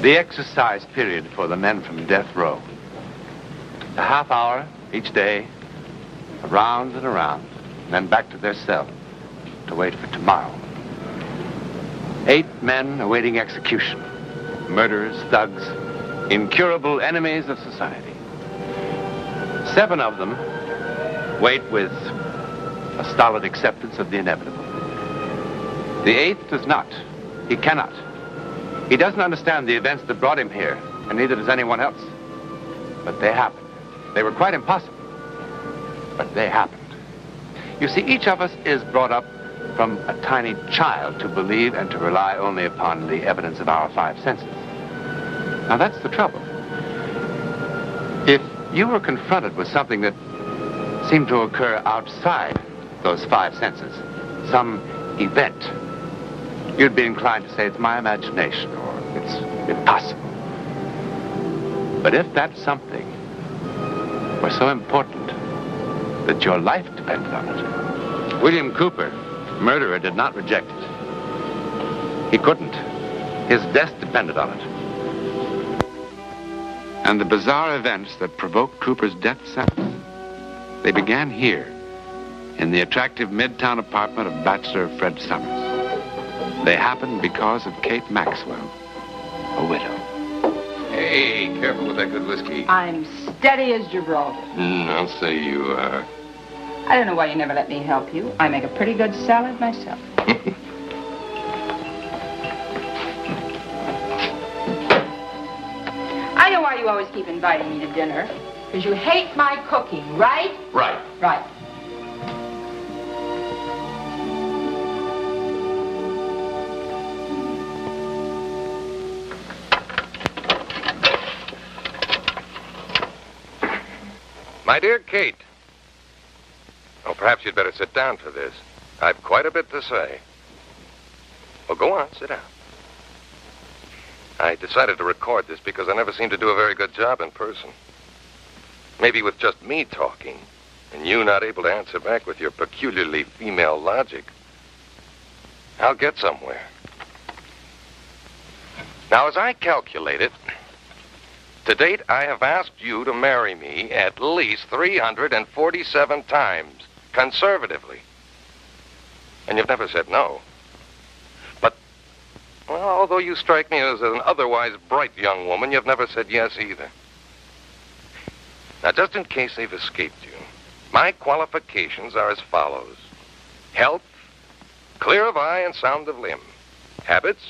The exercise period for the men from death row. A half hour each day, around and around, and then back to their cell to wait for tomorrow. 8 men awaiting execution. Murderers, thugs, incurable enemies of society. 7 of them wait with a stolid acceptance of the inevitable. The 8th does not. He cannot. He doesn't understand the events that brought him here, and neither does anyone else. But they happened. They were quite impossible, but they happened. You see, each of us is brought up from a tiny child to believe and to rely only upon the evidence of our 5 senses. Now, that's the trouble. If you were confronted with something that seemed to occur outside those 5 senses, some event, you'd be inclined to say it's my imagination or it's impossible. But if that something were so important that your life depended on it, William Cooper, murderer, did not reject it. He couldn't. His death depended on it. And the bizarre events that provoked Cooper's death sentence, they began here, in the attractive midtown apartment of bachelor Fred Summers. They happened because of Kate Maxwell, a widow. Hey, careful with that good whiskey. I'm steady as Gibraltar. I'll say you are. I don't know why you never let me help you. I make a pretty good salad myself. I know why you always keep inviting me to dinner. Because you hate my cooking, right? Right. Right. My dear Kate. Oh, perhaps you'd better sit down for this. I've quite a bit to say. Well, go on, sit down. I decided to record this because I never seem to do a very good job in person. Maybe with just me talking, and you not able to answer back with your peculiarly female logic, I'll get somewhere. Now, as I calculate it, to date, I have asked you to marry me at least 347 times, conservatively. And you've never said no. But, well, although you strike me as an otherwise bright young woman, you've never said yes either. Now, just in case they've escaped you, my qualifications are as follows. Health, clear of eye and sound of limb. Habits,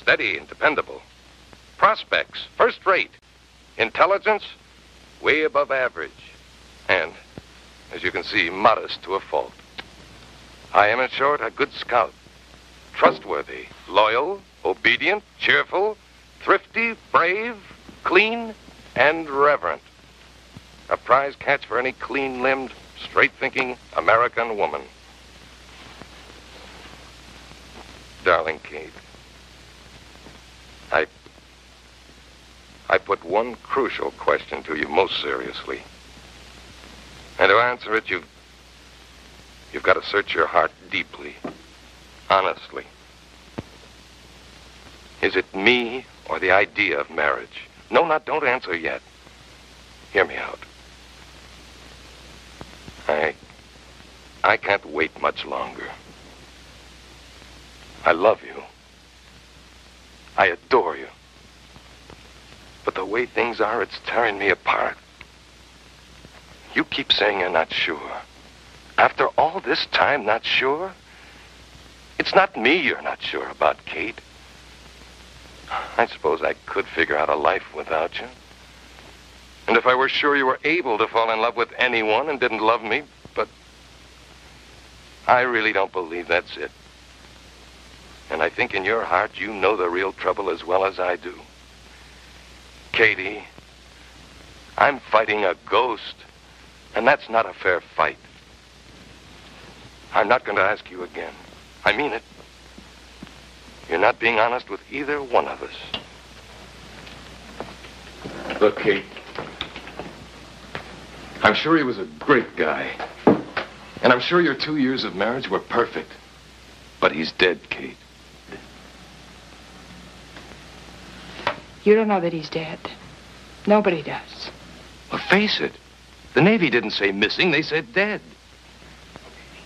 steady and dependable. Prospects, first rate. Intelligence, way above average. And, as you can see, modest to a fault. I am, in short, a good scout. Trustworthy, loyal, obedient, cheerful, thrifty, brave, clean, and reverent. A prize catch for any clean-limbed, straight-thinking American woman. Darling Kate, I put one crucial question to you most seriously. And to answer it, you've got to search your heart deeply, honestly. Is it me or the idea of marriage? No, don't answer yet. Hear me out. I can't wait much longer. I love you. I adore you. But the way things are, it's tearing me apart. You keep saying you're not sure. After all this time, not sure? It's not me you're not sure about, Kate. I suppose I could figure out a life without you. And if I were sure you were able to fall in love with anyone and didn't love me, but I really don't believe that's it. And I think in your heart you know the real trouble as well as I do. Katie, I'm fighting a ghost, and that's not a fair fight. I'm not going to ask you again. I mean it. You're not being honest with either one of us. Look, Kate. I'm sure he was a great guy. And I'm sure your 2 years of marriage were perfect. But he's dead, Kate. You don't know that he's dead. Nobody does. Well, face it. The Navy didn't say missing, they said dead.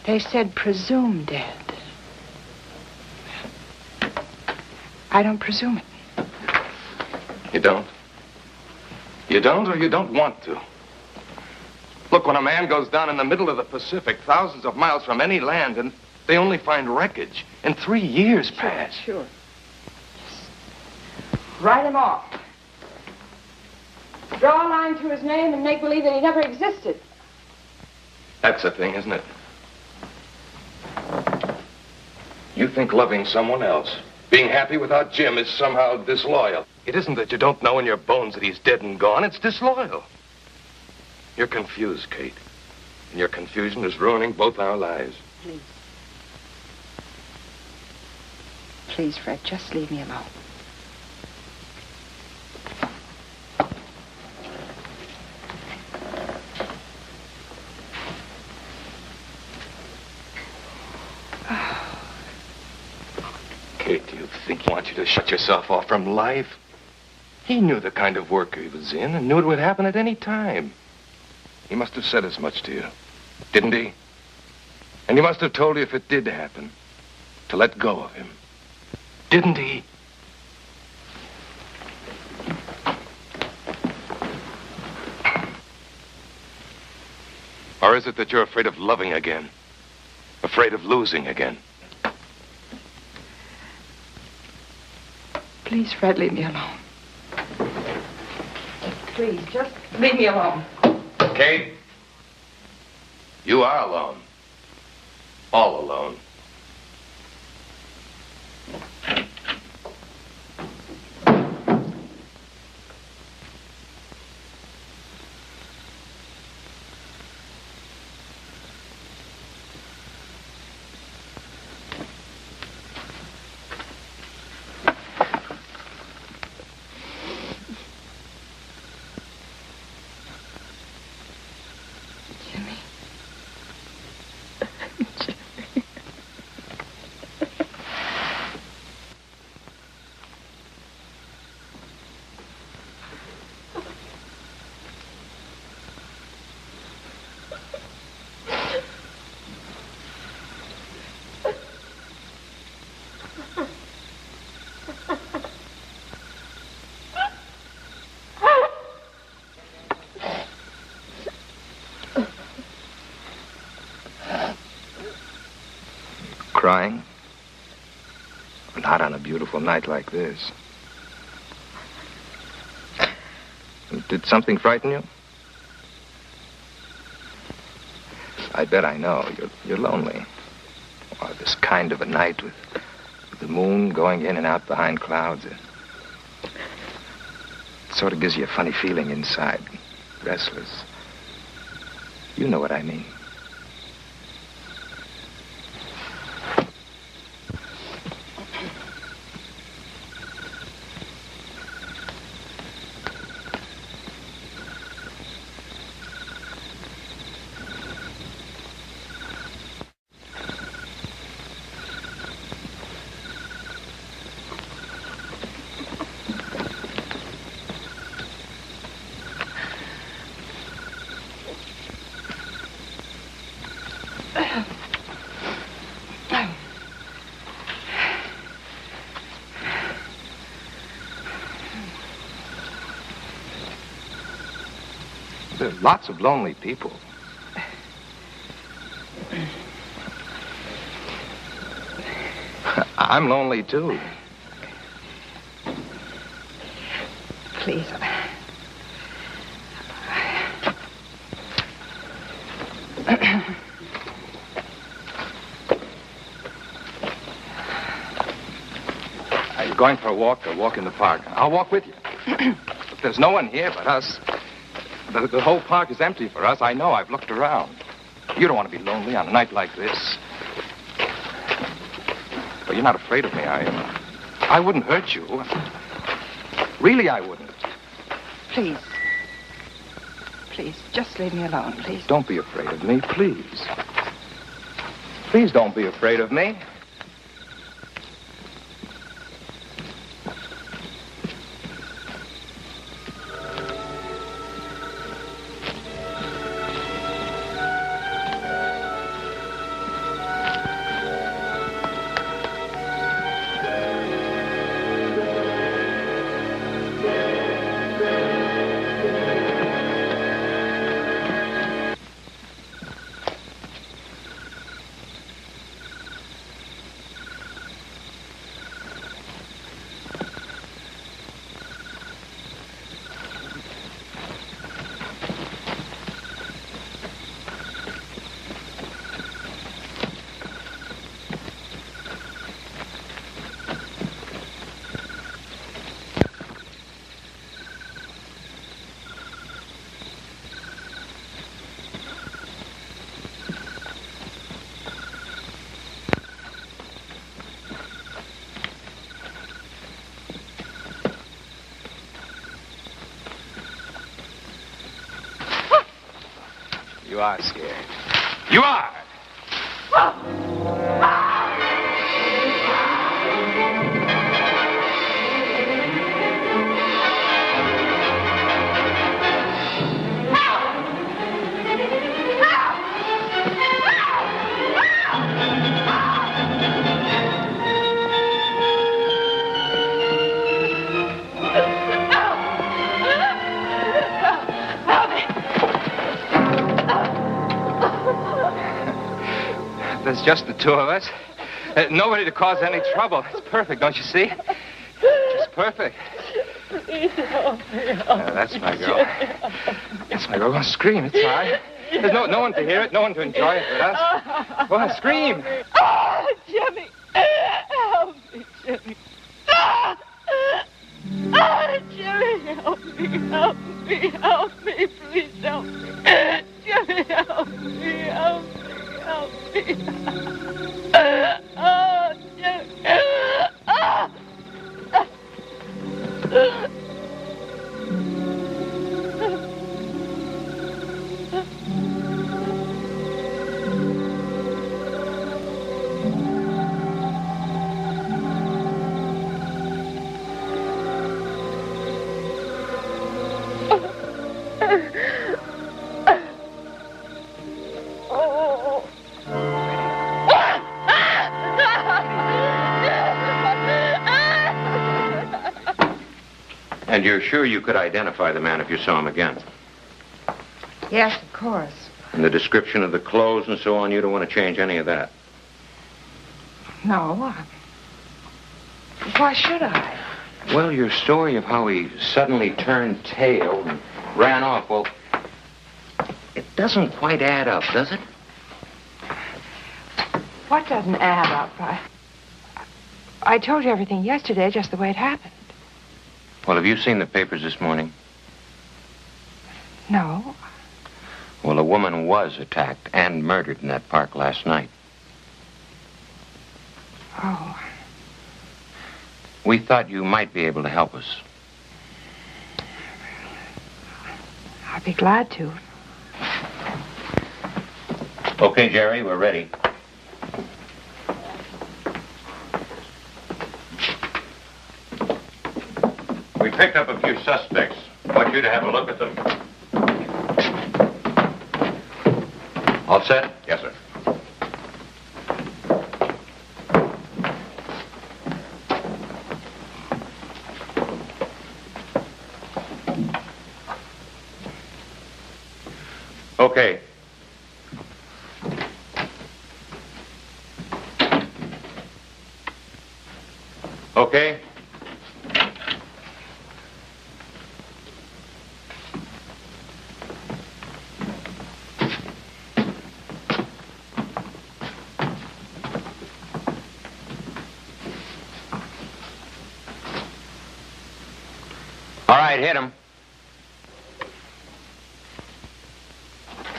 They said presumed dead. I don't presume it. You don't? You don't, or you don't want to? Look, when a man goes down in the middle of the Pacific, thousands of miles from any land, and they only find wreckage, and 3 years pass. Sure. Write him off. Draw a line through his name and make believe that he never existed. That's the thing, isn't it? You think loving someone else, being happy without Jim, is somehow disloyal. It isn't that you don't know in your bones that he's dead and gone. It's disloyal. You're confused, Kate. And your confusion is ruining both our lives. Please. Please, Fred, just leave me alone. Kate, do you think he wants you to shut yourself off from life? He knew the kind of work he was in and knew it would happen at any time. He must have said as much to you, didn't he? And he must have told you if it did happen, to let go of him. Didn't he? Or is it that you're afraid of loving again? Afraid of losing again? Please, Fred, leave me alone. Please, just leave me alone. Kate, you are alone. All alone. Crying? Not on a beautiful night like this. Did something frighten you? I bet I know. You're lonely. Or this kind of a night with the moon going in and out behind clouds. It sort of gives you a funny feeling inside. Restless. You know what I mean. There are lots of lonely people. I'm lonely, too. Please. Are you going for a walk or walk in the park? I'll walk with you. There's no one here but us. The whole park is empty for us. I know. I've looked around. You don't want to be lonely on a night like this. But you're not afraid of me, are you? I wouldn't hurt you. Really, I wouldn't. Please. Please, just leave me alone, please. Don't be afraid of me, please. Please don't be afraid of me. are scared. You are! There's just the two of us. Nobody to cause any trouble. It's perfect, don't you see? Just perfect. That's my girl. That's my girl. Don't scream. It's all right. There's no one to hear it, no one to enjoy it but us. Go on, scream. Oh, Jimmy. Help me, Jimmy. Oh, Jimmy, help me, help me, help me, please help me. Jimmy, help me, help me, help me. Oh, Jimmy. And you're sure you could identify the man if you saw him again? Yes, of course. And the description of the clothes and so on, you don't want to change any of that? No. Why should I? Well, your story of how he suddenly turned tail and ran off, well, it doesn't quite add up, does it? What doesn't add up? I told you everything yesterday, just the way it happened. Well, have you seen the papers this morning? No. Well, a woman was attacked and murdered in that park last night. Oh. We thought you might be able to help us. I'd be glad to. Okay, Jerry, we're ready. We picked up a few suspects. I want you to have a look at them. All set? Yes, sir. Okay. Okay? All right, hit him.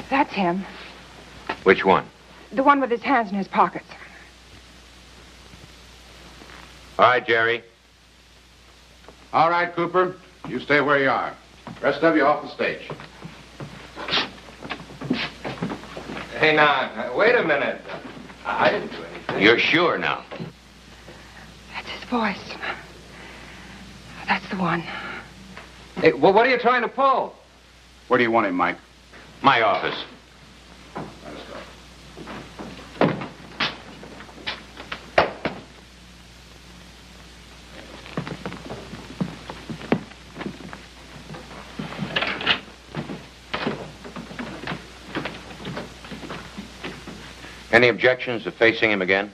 That's him. Which one? The one with his hands in his pockets. All right, Jerry. All right, Cooper. You stay where you are. Rest of you off the stage. Hey, now, wait a minute. I didn't do anything. You're sure now? That's his voice. That's the one. Hey, well, what are you trying to pull? Where do you want him, Mike? My office. Let's go. Any objections to facing him again?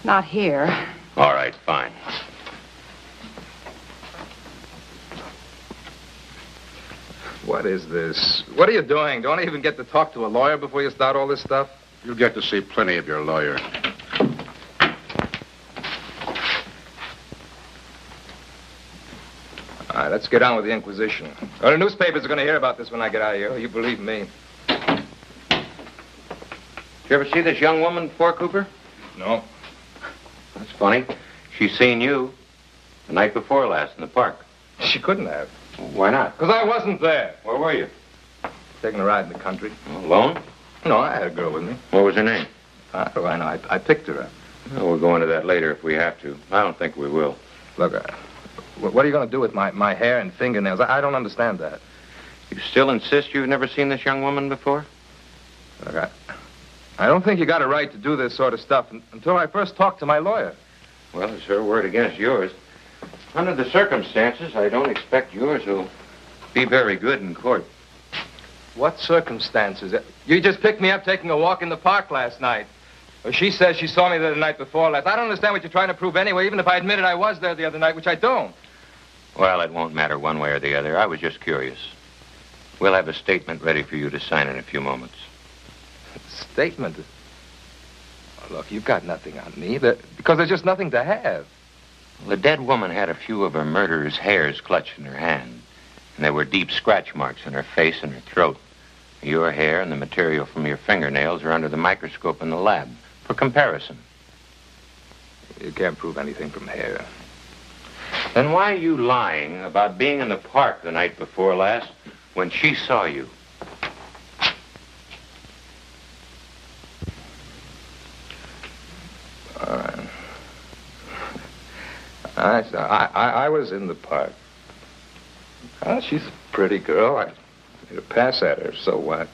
Not here. All right, fine. What is this? What are you doing? Don't I even get to talk to a lawyer before you start all this stuff? You'll get to see plenty of your lawyer. All right, let's get on with the Inquisition. Well, the newspapers are going to hear about this when I get out of here. You believe me. Did you ever see this young woman before, Cooper? No. That's funny. She's seen you the night before last in the park. She couldn't have. Why not? Because I wasn't there. Where were you? taking a ride in the country. Alone? No, I had a girl with me. What was her name? How do I know? I picked her up. Well, we'll go into that later if we have to. I don't think we will. Look, what are you going to do with my hair and fingernails? I don't understand that. You still insist you've never seen this young woman before? Look, I don't think you got a right to do this sort of stuff until I first talk to my lawyer. Well, it's her word against yours. Under the circumstances, I don't expect yours will be very good in court. What circumstances? You just picked me up taking a walk in the park last night. Well, she says she saw me there the night before last. I don't understand what you're trying to prove anyway, even if I admitted I was there the other night, which I don't. Well, it won't matter one way or the other. I was just curious. We'll have a statement ready for you to sign in a few moments. Statement? Oh, look, you've got nothing on me, because there's just nothing to have. The dead woman had a few of her murderer's hairs clutched in her hand, and there were deep scratch marks in her face and her throat. Your hair and the material from your fingernails are under the microscope in the lab for comparison. You can't prove anything from hair. Then why are you lying about being in the park the night before last when she saw you? I was in the park. Oh, she's a pretty girl. I made a pass at her, so what?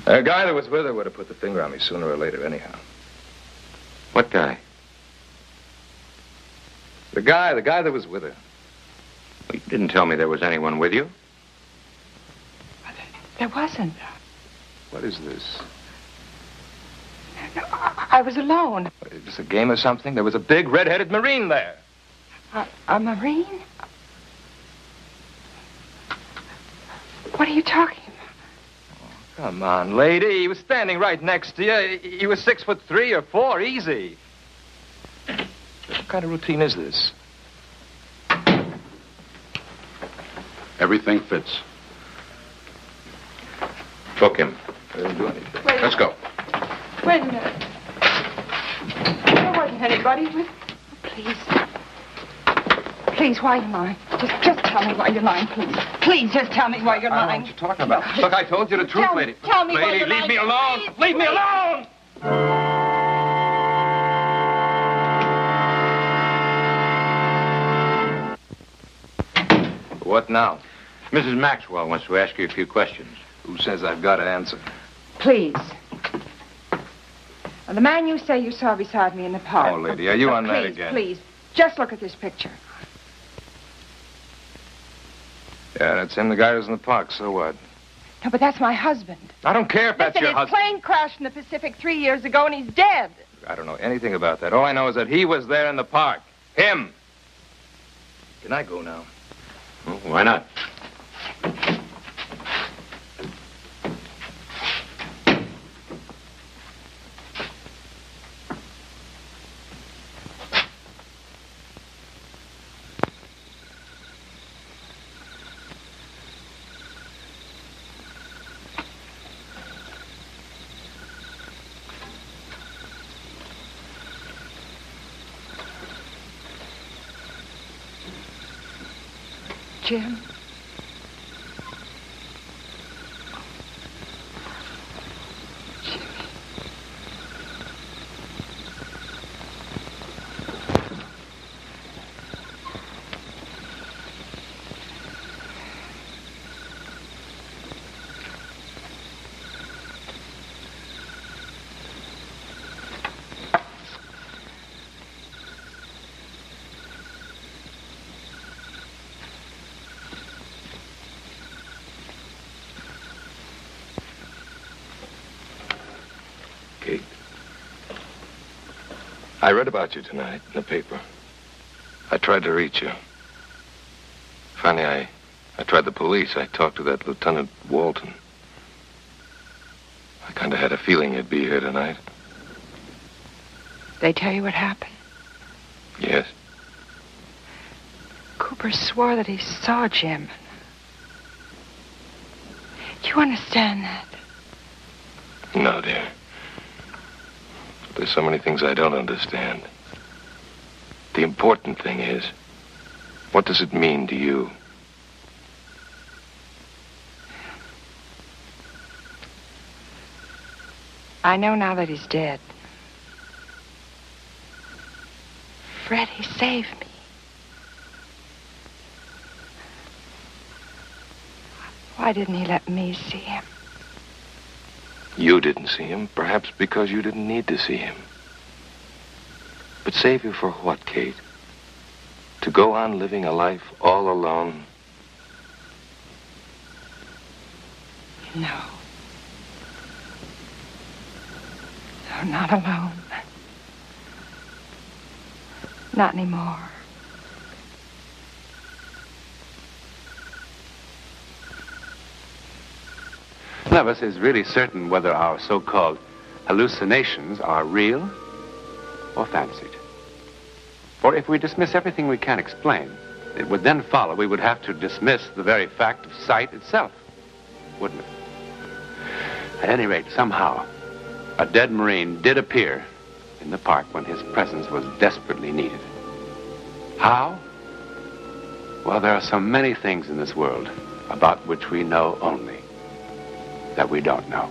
The guy that was with her would have put the finger on me sooner or later anyhow. What guy? The guy that was with her. Well, you didn't tell me there was anyone with you. There wasn't. What is this? I was alone. Is this a game or something? There was a big red-headed Marine there. A Marine? What are you talking about? Oh, come on, lady. He was standing right next to you. He was 6'3" or 4", easy. What kind of routine is this? Everything fits. Book him. I didn't do anything. Let's go. Wait a minute. There wasn't anybody with... Please. Please, why are you lying? Just tell me why you're lying, please. Please, just tell me why you're I don't know lying. what you're talking about. Look, I told you the truth, lady. Tell me why lady, you're leave lying. me alone. Please, Leave me please. alone. What now? Mrs. Maxwell wants to ask you a few questions. Who says I've got to answer? Please. Well, the man you say you saw beside me in the park. Oh, lady, are you on that please, again? Please, just look at this picture. Yeah, that's him, the guy who's in the park. So what? No, but that's my husband. I don't care if that's Listen, your his husband. plane crashed in the Pacific 3 years ago, and he's dead. I don't know anything about that. All I know is that he was there in the park. Him. Can I go now? Well, why not? Jim. Kate, I read about you tonight in the paper. I tried to reach you. Finally, I tried the police. I talked to that Lieutenant Walton. I kind of had a feeling you'd be here tonight. They tell you what happened? Yes. Cooper swore that he saw Jim. Do you understand that? No, dear. There's so many things I don't understand. The important thing is, what does it mean to you? I know now that he's dead. Fred, he saved me. Why didn't he let me see him? You didn't see him, perhaps because you didn't need to see him. But save you for what, Kate? To go on living a life all alone? No. No, not alone. Not anymore. None of us is really certain whether our so-called hallucinations are real or fancied. For if we dismiss everything we can't explain, it would then follow we would have to dismiss the very fact of sight itself, wouldn't it? At any rate, somehow, a dead Marine did appear in the park when his presence was desperately needed. How? Well, there are so many things in this world about which we know only that we don't know.